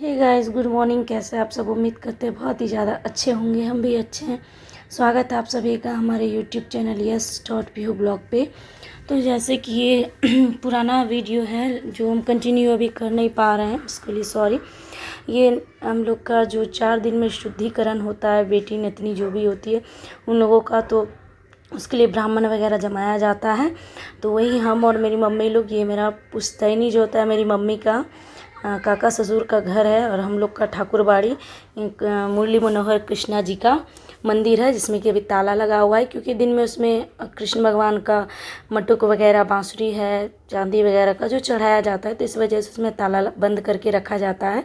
Hey guys, good morning. कैसे आप सब? उम्मीद करते हैं बहुत ही ज़्यादा अच्छे होंगे। हम भी अच्छे हैं। स्वागत है आप सभी का हमारे यूट्यूब चैनल yes.pu ब्लॉग पे। तो जैसे कि ये पुराना वीडियो है जो हम कंटिन्यू अभी कर नहीं पा रहे हैं, उसके लिए सॉरी। ये हम लोग का जो 4 दिन में शुद्धिकरण होता है, बेटी नतनी जो भी होती है उन लोगों का, तो उसके लिए ब्राह्मण वगैरह जमाया जाता है। तो वही हम और मेरी मम्मी लोग, ये मेरा पुश्तैनी जो होता है मेरी मम्मी का काका ससुर का घर है, और हम लोग का ठाकुरबाड़ी एक मुरली मनोहर कृष्णा जी का मंदिर है, जिसमें कि अभी ताला लगा हुआ है, क्योंकि दिन में उसमें कृष्ण भगवान का मटुक वगैरह, बांसुरी है, चांदी वगैरह का जो चढ़ाया जाता है, तो इस वजह से उसमें ताला बंद करके रखा जाता है।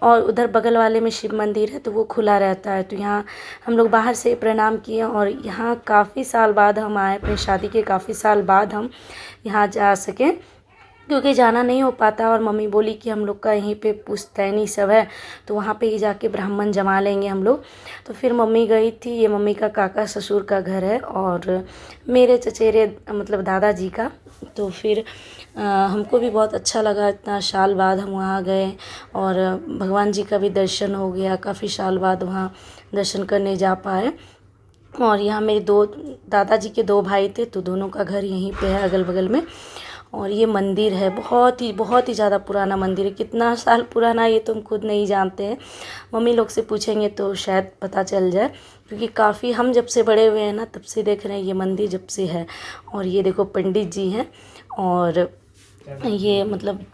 और उधर बगल वाले में शिव मंदिर है, तो वो खुला रहता है। तो यहाँ हम लोग बाहर से प्रणाम किए, और यहाँ काफ़ी साल बाद हम आए, अपनी शादी के काफ़ी साल बाद हम यहाँ जा सकें, क्योंकि जाना नहीं हो पाता। और मम्मी बोली कि हम लोग का यहीं पे पुश्तैनी सब है, तो वहाँ पे ही जाके ब्राह्मण जमा लेंगे हम लोग। तो फिर मम्मी गई थी। ये मम्मी का काका ससुर का घर है, और मेरे चचेरे मतलब दादाजी का। तो फिर हमको भी बहुत अच्छा लगा, इतना साल बाद हम वहाँ गए, और भगवान जी का भी दर्शन हो गया। काफ़ी साल बाद वहाँ दर्शन करने जा पाए। और यहाँ मेरे दो दादाजी के 2 भाई थे, तो दोनों का घर यहीं पे है, अगल बगल में। और ये मंदिर है, बहुत ही ज़्यादा पुराना मंदिर है। कितना साल पुराना है ये तो हम खुद नहीं जानते हैं। मम्मी लोग से पूछेंगे तो शायद पता चल जाए, क्योंकि काफ़ी हम जब से बड़े हुए हैं ना, तब से देख रहे हैं ये मंदिर जब से है। और ये देखो पंडित जी हैं, और ये मतलब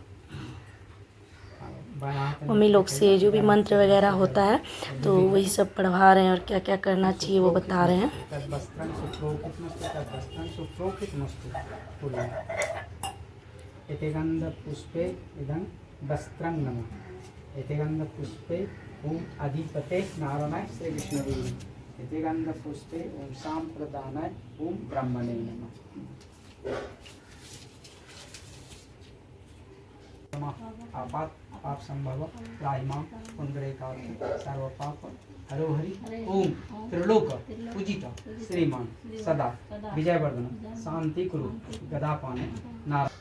मम्मी लोग से जो भी मंत्र वगैरह होता है तो वही सब पढ़वा रहे हैं, और क्या क्या करना चाहिए वो बता रहे हैं। पुष्पे इदं वस्त्रं नमः। एतेगंध पुष्पे ओम अधिपते नारायणाय श्री विष्णुदेवी। एतेगंध पुष्पे ओम सांप्रदानाय ओम ब्रह्मणे नमः। आपात पाप संभव त्राहिमाम पुंडरीकाक्ष सर्व पाप हरो हरि ओम त्रिलोक पूजित श्रीमान सदा विजयवर्धन शांति कुरु गदापाने नारायण।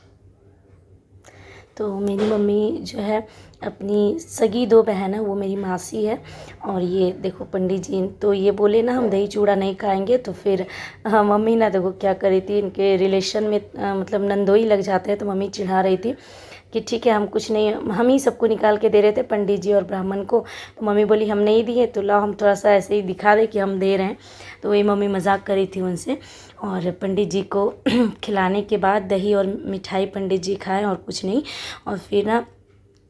तो मेरी मम्मी जो है, अपनी सगी 2 बहन है, वो मेरी मासी है। और ये देखो पंडित जी, तो ये बोले ना हम दही चूड़ा नहीं खाएंगे, तो फिर मम्मी ना देखो क्या करी थी, इनके रिलेशन में मतलब नंदोई लग जाते हैं, तो मम्मी चिढ़ा रही थी कि ठीक है हम कुछ नहीं, हम ही सबको निकाल के दे रहे थे, पंडित जी और ब्राह्मण को। तो मम्मी बोली हम नहीं दिए, तो लाओ हम थोड़ा सा ऐसे ही दिखा दें कि हम दे रहे हैं। तो वही मम्मी मजाक करी थी उनसे। और पंडित जी को खिलाने के बाद दही और मिठाई पंडित जी खाए, और कुछ नहीं। और फिर ना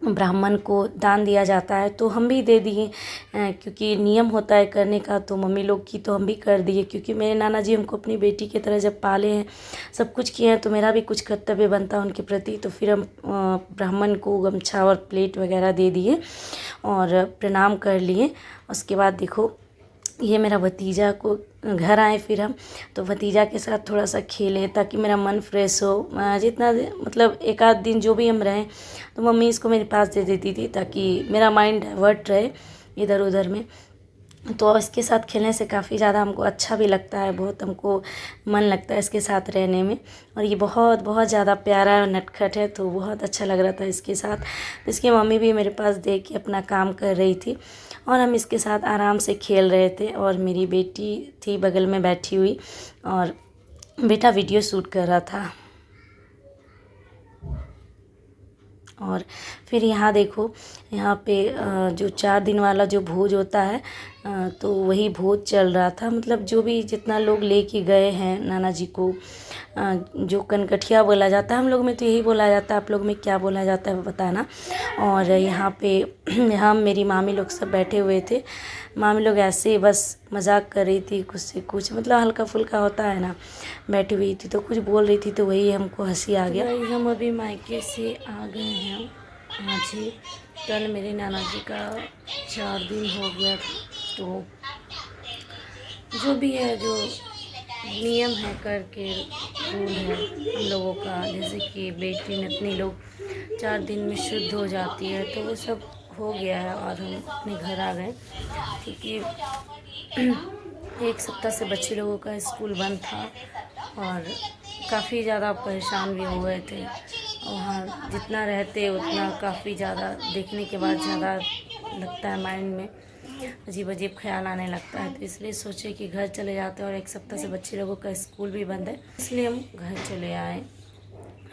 ब्राह्मण को दान दिया जाता है, तो हम भी दे दिए, क्योंकि नियम होता है करने का। तो मम्मी लोग की तो हम भी कर दिए, क्योंकि मेरे नाना जी हमको अपनी बेटी की तरह जब पाले हैं, सब कुछ किए हैं, तो मेरा भी कुछ कर्तव्य बनता है उनके प्रति। तो फिर हम ब्राह्मण को गमछा और प्लेट वगैरह दे दिए, और प्रणाम कर लिए। उसके बाद देखो ये मेरा भतीजा को घर आए, फिर हम तो भतीजा के साथ थोड़ा सा खेले, ताकि मेरा मन फ्रेश हो। जितना मतलब 1 आध दिन जो भी हम रहें, तो मम्मी इसको मेरे पास दे देती थी, ताकि मेरा माइंड डाइवर्ट रहे इधर उधर में। तो इसके साथ खेलने से काफ़ी ज़्यादा हमको अच्छा भी लगता है, बहुत हमको मन लगता है इसके साथ रहने में। और ये बहुत बहुत ज़्यादा प्यारा और नटखट है, तो बहुत अच्छा लग रहा था इसके साथ। तो इसकी मम्मी भी मेरे पास देख के अपना काम कर रही थी, और हम इसके साथ आराम से खेल रहे थे। और मेरी बेटी थी बगल में बैठी हुई, और बेटा वीडियो शूट कर रहा था। और फिर यहाँ देखो, यहाँ पे जो 4 दिन वाला जो भोज होता है, तो वही भोज चल रहा था। मतलब जो भी जितना लोग लेके गए हैं नाना जी को, जो कनकठिया बोला जाता है, हम लोग में तो यही बोला जाता है, आप लोग में क्या बोला जाता है बताना। और यहाँ पे हम मेरी मामी लोग सब बैठे हुए थे। मामी लोग ऐसे ही बस मजाक कर रही थी, कुछ से कुछ मतलब हल्का फुल्का होता है ना, बैठी हुई थी तो कुछ बोल रही थी, तो वही हमको हंसी आ गया। तो हम अभी मायके से आ गए हैं आज ही। कल मेरे नाना जी का 4 दिन हो गया था। तो जो भी है, जो नियम है करके, रूल है हम लोगों का, जैसे कि बेटी नतनी लोग 4 दिन में शुद्ध हो जाती है, तो वो सब हो गया है। और हम अपने घर आ गए, क्योंकि 1 सप्ताह से बच्चे लोगों का स्कूल बंद था, और काफ़ी ज़्यादा परेशान भी हो गए थे। वहाँ जितना रहते उतना काफ़ी ज़्यादा देखने के बाद ज़्यादा लगता है, माइंड में अजीब अजीब ख्याल आने लगता है। तो इसलिए सोचे कि घर चले जाते हैं, और एक सप्ताह से बच्चे लोगों का स्कूल भी बंद है, इसलिए हम घर चले आए।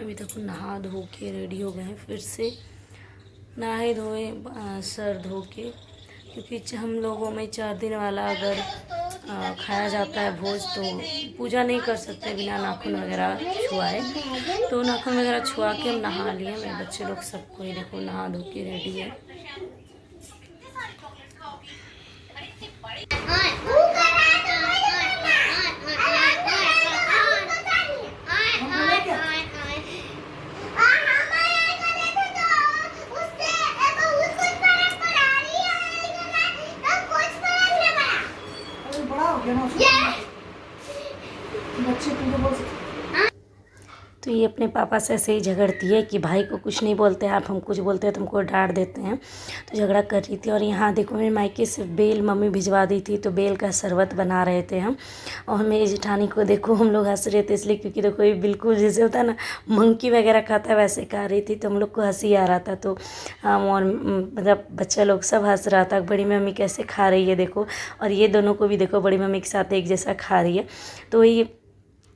अभी तक नहा धो के रेडी हो गए हैं, फिर से नहाए धोए सर धो के, क्योंकि हम लोगों में 4 दिन वाला अगर खाया जाता है भोज तो पूजा नहीं कर सकते बिना नाखून वगैरह छुआए। तो नाखून वगैरह छुआ के हम नहा लिए। मेरे बच्चे लोग सबको ही देखो नहा धो के रेडी है। तो ये अपने पापा से ऐसे ही झगड़ती है कि भाई को कुछ नहीं बोलते आप, हम कुछ बोलते हैं तुमको डांट देते हैं। तो झगड़ा कर रही थी। और यहाँ देखो मेरे मायके से बेल मम्मी भिजवा दी थी, तो बेल का शरबत बना रहे थे हम। और मेरी जेठानी को देखो हम लोग हंस रहे थे, इसलिए क्योंकि देखो ये बिल्कुल जैसे होता है ना मंकी वगैरह खाता है वैसे खा रही थी, तो हम लोग को हंसी आ रहा था। तो हम और मतलब बच्चा लोग सब हंस रहा था, बड़ी मम्मी कैसे खा रही है देखो। और ये दोनों को भी देखो बड़ी मम्मी के साथ एक जैसा खा रही है। तो ये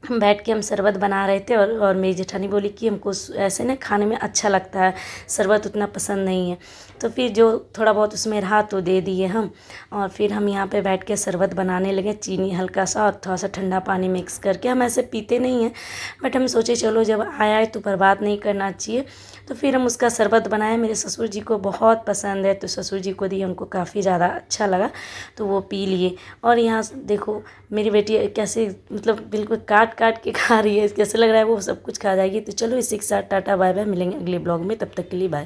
हम बैठ के हम शरबत बना रहे थे, और मेरी जेठानी बोली कि हमको ऐसे ना खाने में अच्छा लगता है, शरबत उतना पसंद नहीं है। तो फिर जो थोड़ा बहुत उसमें रहा तो दे दिए हम। और फिर हम यहाँ पे बैठ के शरबत बनाने लगे, चीनी हल्का सा और थोड़ा सा ठंडा पानी मिक्स करके। हम ऐसे पीते नहीं हैं, बट हम सोचे चलो जब आया है तो बर्बाद नहीं करना चाहिए। तो फिर हम उसका शरबत बनाए। मेरे ससुर जी को बहुत पसंद है, तो ससुर जी को दिए, उनको काफ़ी ज़्यादा अच्छा लगा, तो वो पी लिए। और यहाँ देखो मेरी बेटी कैसे मतलब बिल्कुल काट काट के खा रही है, कैसे लग रहा है वो सब कुछ खा जाएगी। तो चलो इसी के साथ टाटा बाय बाय, मिलेंगे अगले ब्लॉग में, तब तक के लिए बाय।